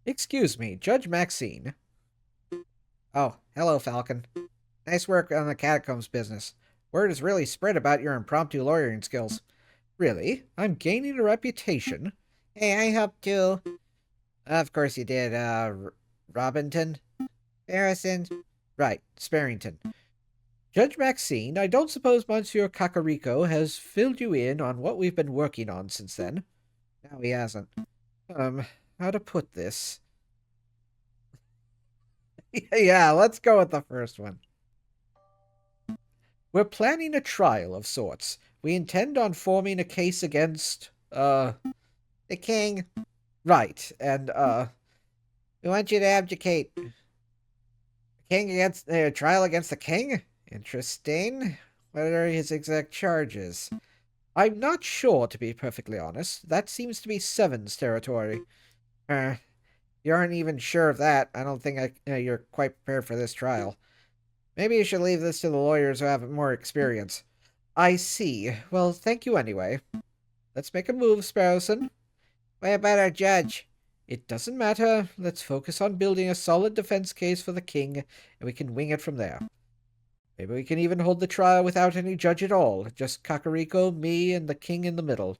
Excuse me, Judge Maxine. Oh, hello, Falcon. Nice work on the catacombs business. Word has really spread about your impromptu lawyering skills. Really? I'm gaining a reputation. Hey, I helped too. Of course you did, Robinson? Harrison? Right, Sparrington. Judge Maxine, I don't suppose Monsieur Kakariko has filled you in on what we've been working on since then? No, he hasn't. How to put this? Yeah, let's go with the first one. We're planning a trial of sorts. We intend on forming a case against, the king. Right, and, we want you to abdicate. King against, trial against the king? Interesting. What are his exact charges? I'm not sure, to be perfectly honest. That seems to be Seven's territory. You aren't even sure of that. I don't think you're quite prepared for this trial. Maybe you should leave this to the lawyers who have more experience. I see. Well, thank you anyway. Let's make a move, Sparrowson. What about our judge? It doesn't matter. Let's focus on building a solid defense case for the king, and we can wing it from there. Maybe we can even hold the trial without any judge at all. Just Kakariko, me, and the king in the middle.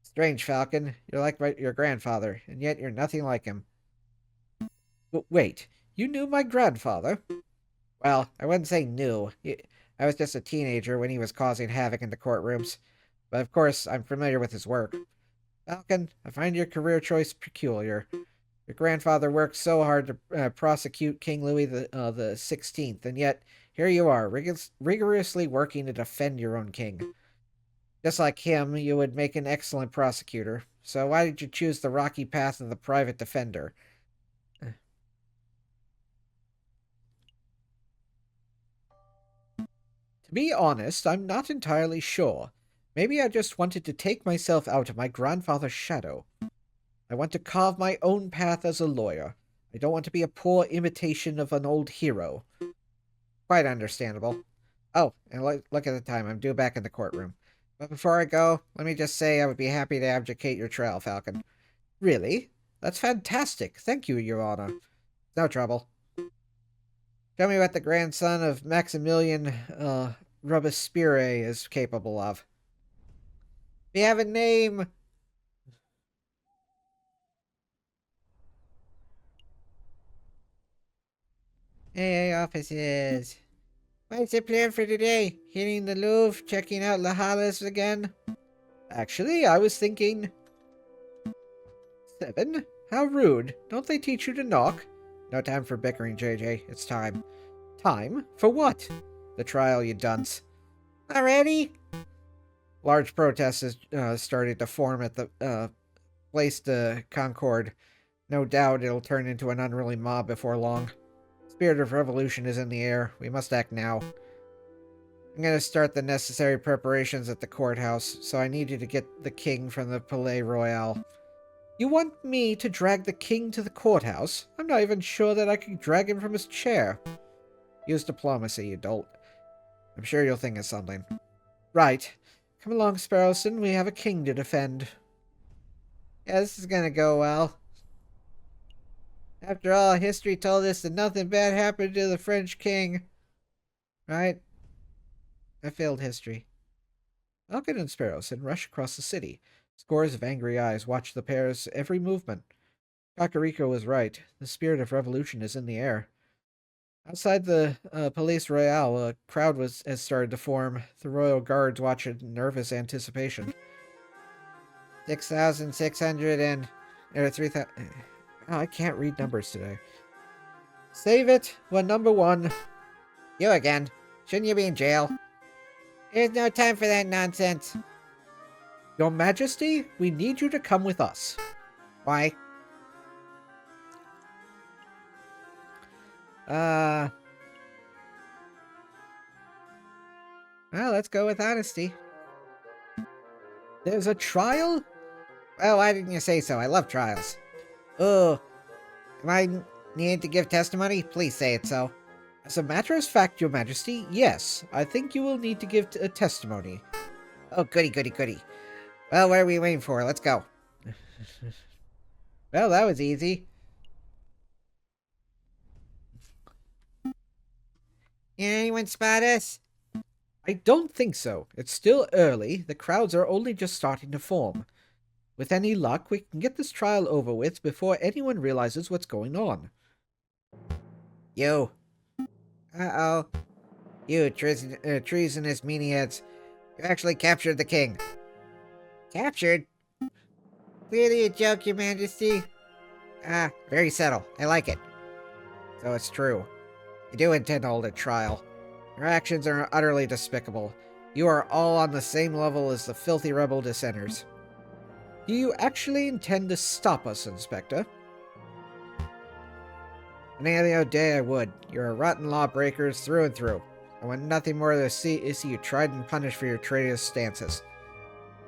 Strange, Falcon. You're like your grandfather, and yet you're nothing like him. Wait, you knew my grandfather? Well, I wouldn't say knew. I was just a teenager when he was causing havoc in the courtrooms. But of course, I'm familiar with his work. Falcon, I find your career choice peculiar. Your grandfather worked so hard to prosecute King Louis the 16th, and yet here you are, rigorously working to defend your own king. Just like him, you would make an excellent prosecutor. So why did you choose the rocky path of the private defender? To be honest, I'm not entirely sure. Maybe I just wanted to take myself out of my grandfather's shadow. I want to carve my own path as a lawyer. I don't want to be a poor imitation of an old hero. Quite understandable. Oh, and look at the time. I'm due back in the courtroom. But before I go, let me just say I would be happy to abdicate your trial, Falcon. Really? That's fantastic. Thank you, Your Honor. No trouble. Tell me what the grandson of Maximilian, Robespierre is capable of. We have a name! Hey, offices. What's the plan for today? Hitting the Louvre, checking out La Halles again? Actually, I was thinking... 7? How rude. Don't they teach you to knock? No time for bickering, JJ. It's time. Time? For what? The trial, you dunce. Already? Large protests has started to form at the Place de Concorde. No doubt it'll turn into an unruly mob before long. Spirit of revolution is in the air. We must act now. I'm going to start the necessary preparations at the courthouse, so I need you to get the king from the Palais Royal. You want me to drag the king to the courthouse? I'm not even sure that I can drag him from his chair. Use diplomacy, you dolt. I'm sure you'll think of something. Right. Come along, Sparrowson. We have a king to defend. Yeah, this is gonna go well. After all, history told us that nothing bad happened to the French king. Right? I failed history. Falcon and Sparrowson rush across the city. Scores of angry eyes watch the pair's every movement. Kakariko was right. The spirit of revolution is in the air. Outside the Palais Royal, a crowd has started to form. The royal guards watch in nervous anticipation. 6,600 and... 3,000... Oh, I can't read numbers today. Save it. We're number 1. You again. Shouldn't you be in jail? There's no time for that nonsense. Your Majesty, we need you to come with us. Why? Well, let's go with honesty. There's a trial? Well, why didn't you say so? I love trials. Oh, am I needing to give testimony? Please say it so. As a matter of fact, Your Majesty, yes. I think you will need to give a testimony. Oh, goody, goody, goody. Well, what are we waiting for? Let's go. Well, that was easy. Anyone spot us? I don't think so. It's still early. The crowds are only just starting to form. With any luck, we can get this trial over with before anyone realizes what's going on. You. Uh-oh. You treasonous meatheads. You actually captured the king. Captured? Clearly a joke, Your Majesty. Ah, very subtle. I like it. So it's true. You do intend to hold a trial. Your actions are utterly despicable. You are all on the same level as the filthy rebel dissenters. Do you actually intend to stop us, Inspector? Any other day I would. You're rotten lawbreakers through and through. I want nothing more to see you tried and punished for your traitorous stances.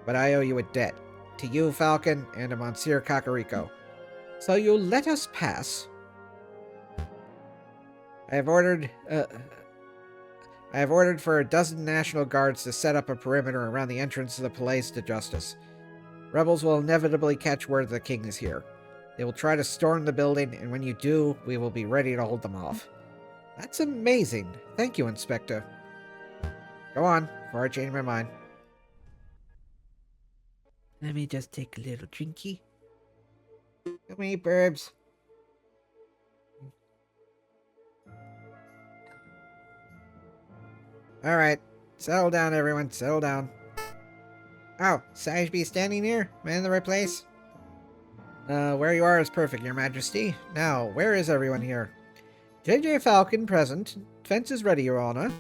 But I owe you a debt. To you, Falcon, and to Monsieur Kakariko. So you'll let us pass? I have ordered for a dozen National Guards to set up a perimeter around the entrance of the Palais de Justice. Rebels will inevitably catch word the king is here. They will try to storm the building, and when you do, we will be ready to hold them off. That's amazing. Thank you, Inspector. Go on, before I change my mind. Let me just take a little drinky. Come here, burbs. Alright, settle down, everyone. Settle down. Oh, Sage be standing here? Am I in the right place? Where you are is perfect, Your Majesty. Now, where is everyone here? JJ Falcon present. Defense is ready, Your Honor.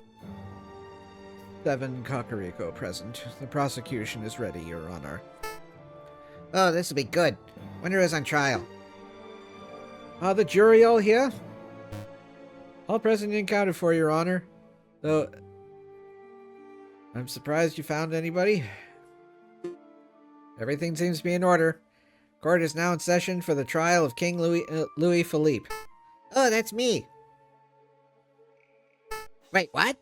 7 Kakariko present. The prosecution is ready, Your Honor. Oh, this will be good. Wonder who's on trial. Are the jury all here? All present and accounted for, Your Honor. Though, I'm surprised you found anybody. Everything seems to be in order. Court is now in session for the trial of King Louis Philippe. Oh, that's me. Wait, what?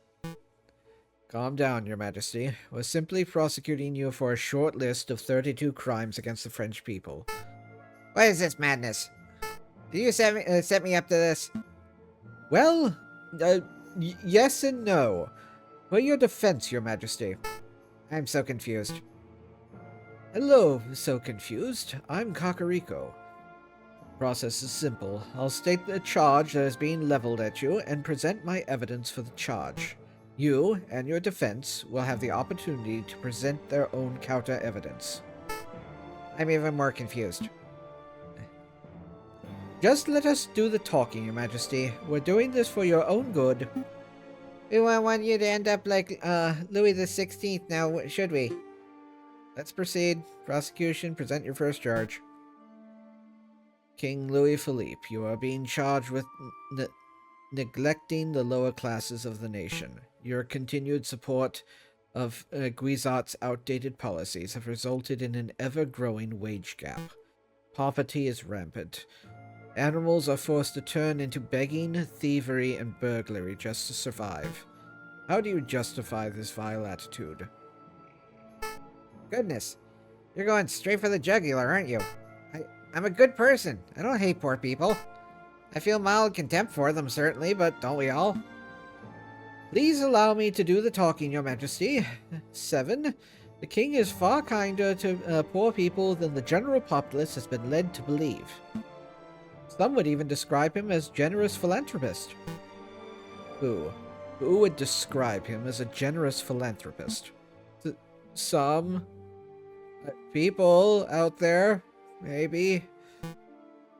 Calm down, Your Majesty. We're simply prosecuting you for a short list of 32 crimes against the French people. What is this madness? Did you set me up to this? Well, yes and no. For your defense, Your Majesty. I'm so confused. Hello, so confused. I'm Kakariko. Process is simple. I'll state the charge that is being leveled at you and present my evidence for the charge. You and your defense will have the opportunity to present their own counter-evidence. I'm even more confused. Just let us do the talking, Your Majesty. We're doing this for your own good. We won't want you to end up like, Louis the 16th now, should we? Let's proceed. Prosecution, present your first charge. King Louis Philippe, you are being charged with neglecting the lower classes of the nation. Your continued support of Guizot's outdated policies have resulted in an ever-growing wage gap. Poverty is rampant. Animals are forced to turn into begging, thievery, and burglary just to survive. How do you justify this vile attitude? Goodness, you're going straight for the jugular, aren't you? I'm a good person. I don't hate poor people. I feel mild contempt for them, certainly, but don't we all? Please allow me to do the talking, Your Majesty. 7. The king is far kinder to poor people than the general populace has been led to believe. Some would even describe him as generous philanthropist. Who? Who would describe him as a generous philanthropist? Some people out there, maybe.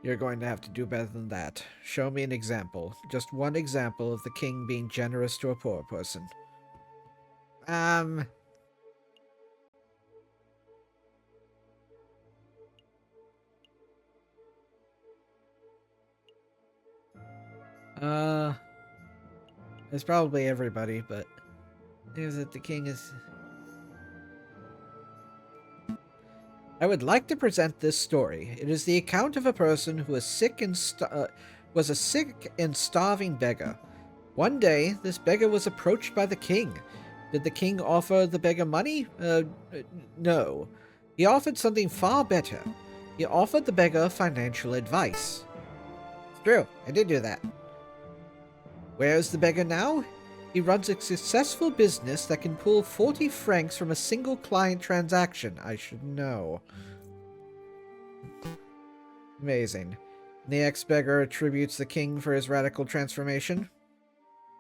You're going to have to do better than that. Show me an example. Just one example of the king being generous to a poor person. It's probably everybody, but is it the king is... I would like to present this story. It is the account of a person who was was a sick and starving beggar. One day, this beggar was approached by the king. Did the king offer the beggar money? No. He offered something far better. He offered the beggar financial advice. It's true, I did do that. Where is the beggar now? He runs a successful business that can pull 40 francs from a single client transaction. I should know. Amazing. The ex-beggar attributes the king for his radical transformation.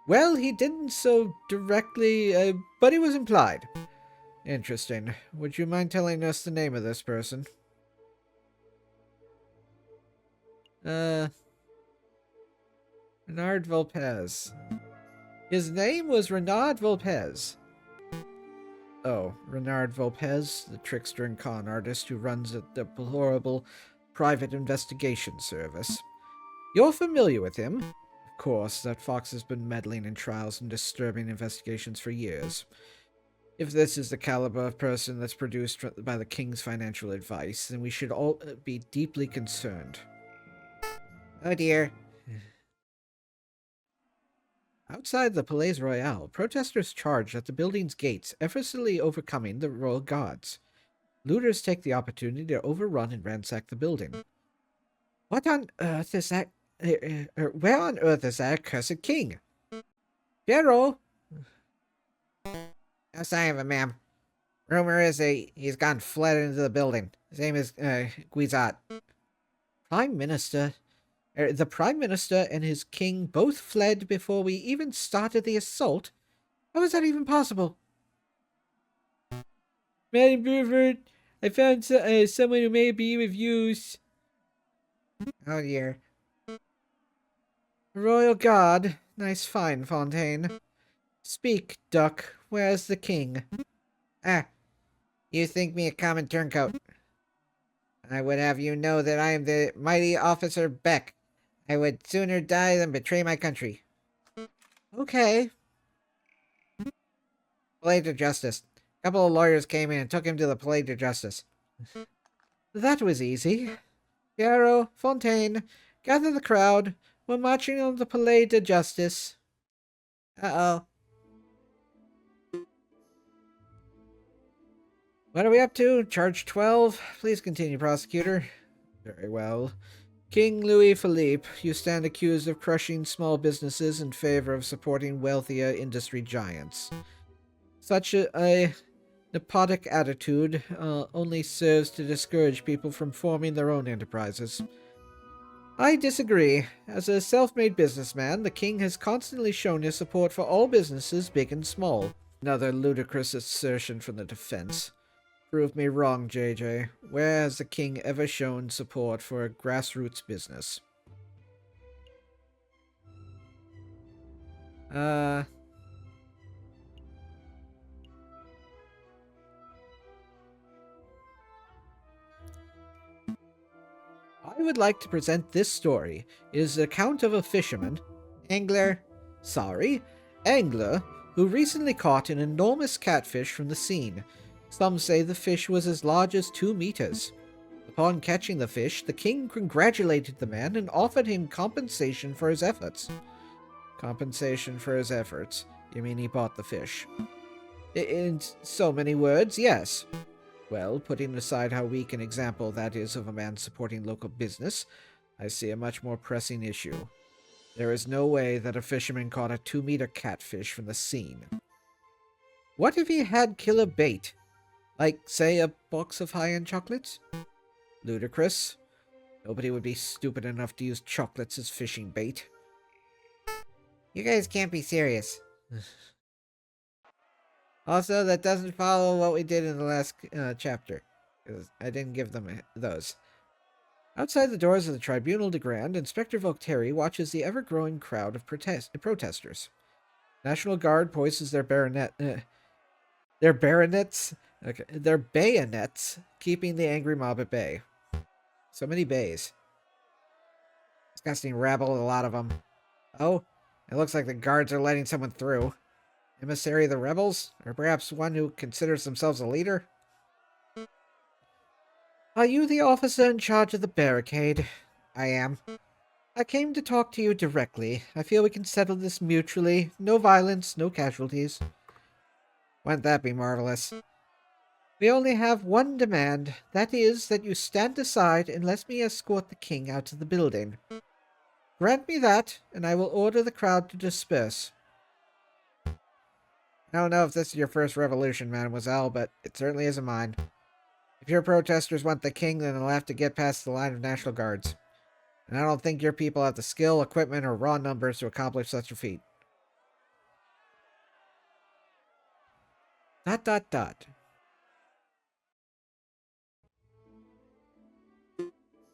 Well, he didn't so directly, but it was implied. Interesting. Would you mind telling us the name of this person? Renard Volpez. His name was Renard Volpez. Oh, Renard Volpez, the trickster and con artist who runs a deplorable private investigation service. You're familiar with him? Of course, that fox has been meddling in trials and disturbing investigations for years. If this is the caliber of person that's produced by the king's financial advice, then we should all be deeply concerned. Oh dear. Outside the Palais Royal, protesters charged at the building's gates, effortlessly overcoming the royal guards. Looters take the opportunity to overrun and ransack the building. What on earth is that? Where on earth is that accursed king? Gerald! No sign of him, ma'am. Rumor is he's gone fled into the building. His name is Guizot. Prime Minister? The Prime Minister and his king both fled before we even started the assault? How is that even possible? Madam Buford, I found someone who may be of use. Oh dear. Royal Guard. Nice find, Fontaine. Speak, duck. Where's the king? Ah, you think me a common turncoat. I would have you know that I am the mighty Officer Beck. I would sooner die than betray my country. Okay. Palais de Justice. A couple of lawyers came in and took him to the Palais de Justice. That was easy. Piero, Fontaine, gather the crowd. We're marching on the Palais de Justice. Uh-oh. What are we up to? Charge 12? Please continue, prosecutor. Very well. King Louis Philippe, you stand accused of crushing small businesses in favor of supporting wealthier industry giants. Such a nepotic attitude only serves to discourage people from forming their own enterprises. I disagree. As a self-made businessman, the king has constantly shown his support for all businesses, big and small. Another ludicrous assertion from the defense. Prove me wrong, JJ. Where has the king ever shown support for a grassroots business? I would like to present this story. It is the account of a fisherman, angler, who recently caught an enormous catfish from the Seine. Some say the fish was as large as 2 meters. Upon catching the fish, the king congratulated the man and offered him compensation for his efforts. Compensation for his efforts? You mean he bought the fish? In so many words, yes. Well, putting aside how weak an example that is of a man supporting local business, I see a much more pressing issue. There is no way that a fisherman caught a 2-meter catfish from the Seine. What if he had killer bait? Like, say, a box of high-end chocolates? Ludicrous. Nobody would be stupid enough to use chocolates as fishing bait. You guys can't be serious. Also, that doesn't follow what we did in the last chapter. Because I didn't give them those. Outside the doors of the Tribunal de Grande, Inspector Voltaire watches the ever-growing crowd of protesters. National Guard poises their bayonets, keeping the angry mob at bay. So many bays. Disgusting rabble, a lot of them. Oh, it looks like the guards are letting someone through. Emissary of the rebels? Or perhaps one who considers themselves a leader? Are you the officer in charge of the barricade? I am. I came to talk to you directly. I feel we can settle this mutually. No violence, no casualties. Wouldn't that be marvelous? We only have one demand. That is, that you stand aside and let me escort the king out of the building. Grant me that, and I will order the crowd to disperse. I don't know if this is your first revolution, mademoiselle, but it certainly isn't mine. If your protesters want the king, then they'll have to get past the line of National Guards. And I don't think your people have the skill, equipment, or raw numbers to accomplish such a feat. ...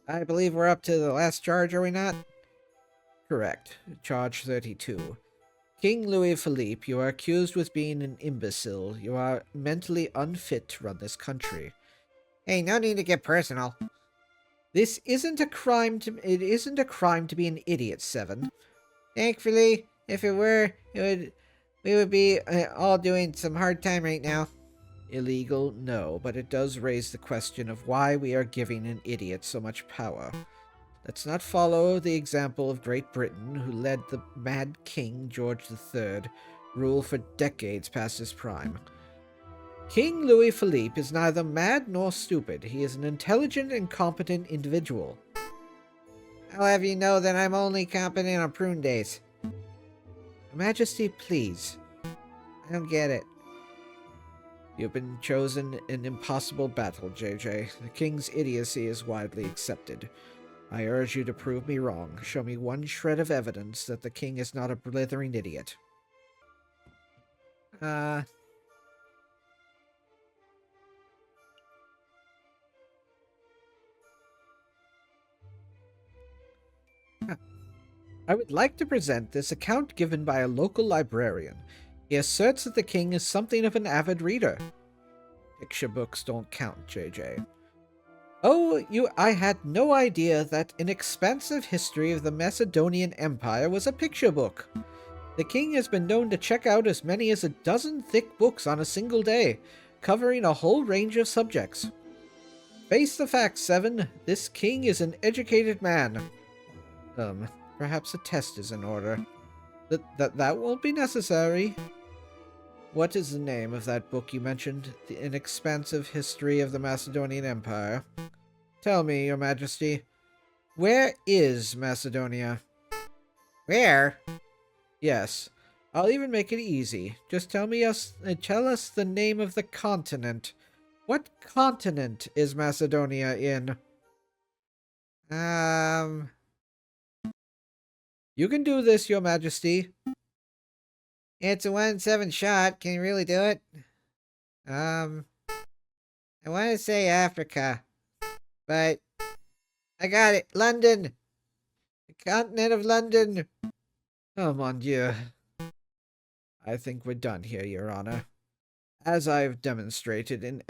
I believe we're up to the last charge, are we not? Correct. Charge 32. King Louis Philippe, you are accused with being an imbecile. You are mentally unfit to run this country. Hey, no need to get personal. This isn't a crime it isn't a crime to be an idiot, Seven. Thankfully, if it were, we would be all doing some hard time right now. Illegal? No, but it does raise the question of why we are giving an idiot so much power. Let's not follow the example of Great Britain, who let the mad King George III rule for decades past his prime. King Louis Philippe is neither mad nor stupid. He is an intelligent and competent individual. I'll have you know that I'm only competent on prune days. Your Majesty, please. I don't get it. You've been chosen an impossible battle, JJ. The king's idiocy is widely accepted. I urge you to prove me wrong. Show me one shred of evidence that the king is not a blithering idiot. I would like to present this account given by a local librarian. He asserts that the king is something of an avid reader. Picture books don't count, JJ. Oh, I had no idea that an expansive history of the Macedonian Empire was a picture book. The king has been known to check out as many as a dozen thick books on a single day, covering a whole range of subjects. Face the facts, Seven. This king is an educated man. Perhaps a test is in order. That won't be necessary. What is the name of that book you mentioned? An Expansive History of the Macedonian Empire. Tell me, Your Majesty. Where is Macedonia? Where? Yes. I'll even make it easy. Just tell us the name of the continent. What continent is Macedonia in? You can do this, Your Majesty. It's a 1-7 shot. Can you really do it? I want to say Africa. But I got it. London. The continent of London. Oh, mon Dieu. I think we're done here, Your Honor. As I've demonstrated in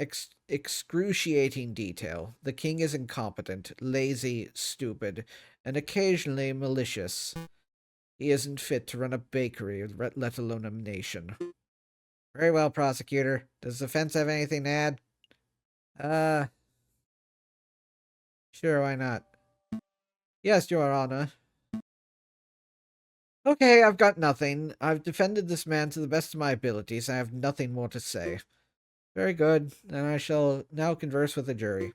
excruciating detail, the king is incompetent, lazy, stupid, and occasionally malicious. He isn't fit to run a bakery, let alone a nation. Very well, prosecutor. Does the defense have anything to add? Sure, why not? Yes, Your Honor. Okay, I've got nothing. I've defended this man to the best of my abilities. I have nothing more to say. Very good. Then I shall now converse with the jury.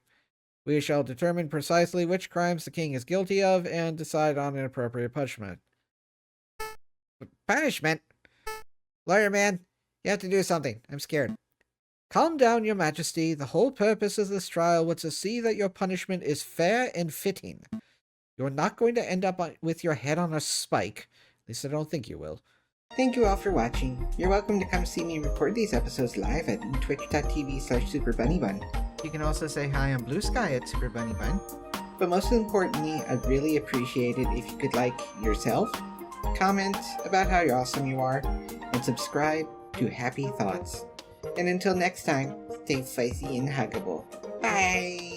We shall determine precisely which crimes the king is guilty of and decide on an appropriate punishment. Punishment? Lawyer man, you have to do something. I'm scared. Calm down, Your Majesty. The whole purpose of this trial was to see that your punishment is fair and fitting. You're not going to end up with your head on a spike. At least I don't think you will. Thank you all for watching. You're welcome to come see me record these episodes live at twitch.tv/SuperBunnyBun. You can also say hi on Blue Sky at SuperBunnyBun. But most importantly, I'd really appreciate it if you could like yourself, comment about how awesome you are, and subscribe to Happy Thoughts. And until next time, stay spicy and huggable. Bye!